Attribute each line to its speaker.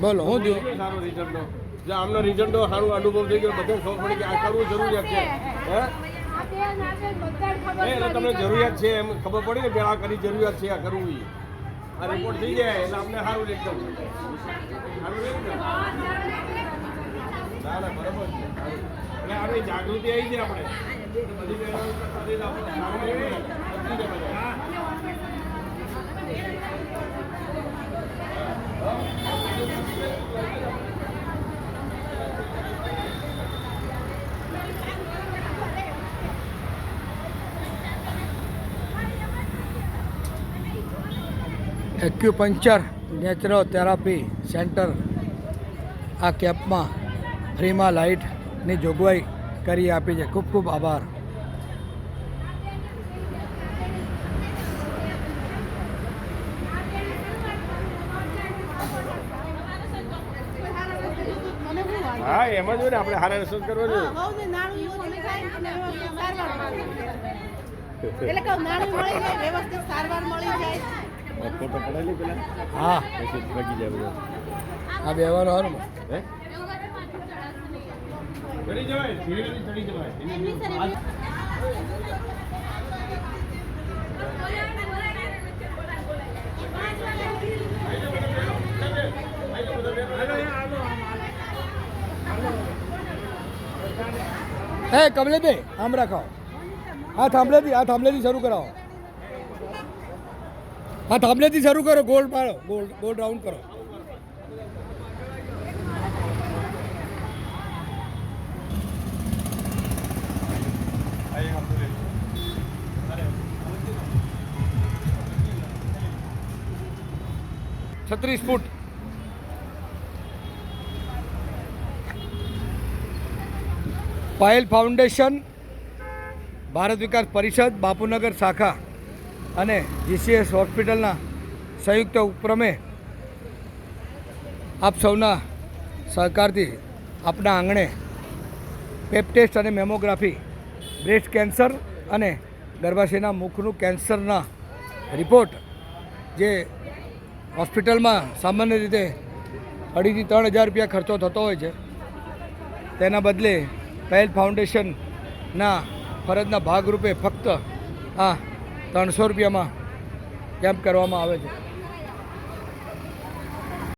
Speaker 1: બોલો હું દઉં
Speaker 2: સારો રિઝલ્ટનો જે આમનો રિઝલ્ટનો સારો અનુભવ થઈ ગયો બધે ખબર પડી કે આ કરવું જરૂરિયાત છે એટલે તમને જરૂરિયાત છે એમ ખબર પડી ને કે આ કરી જરૂરિયાત છે આ કરવું આ રિપોર્ટ થઈ જાય એટલે અમને સારું એકદમ ના ના બરાબર છે એટલે આવી જાગૃતિ આવી છે આપણે
Speaker 1: એક્યુપંક્ચર નેચરોથેરાપી સેન્ટર આ કેમ્પમાં ફ્રીમાં લાઇટની જોગવાઈ કરી આપી છે. ખૂબ ખૂબ આભાર.
Speaker 2: હા એમાં જોઈએ ને આપણે હારા રસોઈ કરવાનું ફોટો પડાવી પેલા
Speaker 1: હા
Speaker 2: પછી ભાગી જાય બધો
Speaker 1: આ બેવાનો હારું
Speaker 2: હે ચડી જવાય ધીરે ધીરે ચડી જવાય
Speaker 1: હે કમલેશભાઈ આમ રાખાઓ. આ થાંભલેથી શરૂ કરાવો. હા થાંભલેથી શરૂ કરો. ગોળ પાડો. ગોળ રાઉન્ડ કરો. છત્રીસ ફૂટ પાયલ ફાઉન્ડેશન, ભારત વિકાસ પરિષદ, બાપુનગર શાખા અને જીસીએસ હોસ્પિટલના સંયુક્ત ઉપક્રમે આપ સૌના સહકારથી આપના આંગણે પેપ ટેસ્ટ અને મેમોગ્રાફી, બ્રેસ્ટ કેન્સર અને ગર્ભાશયના મુખનું કેન્સરના રિપોર્ટ જે હોસ્પિટલમાં સામાન્ય રીતે 2,500 થી 3,000 રૂપિયા ખર્ચો થતો હોય છે, તેના બદલે પહેલ ફાઉન્ડેશનના ફરજના ભાગરૂપે ફક્ત આ 300 રૂપિયામાં કેમ્પ કરવામાં આવે છે.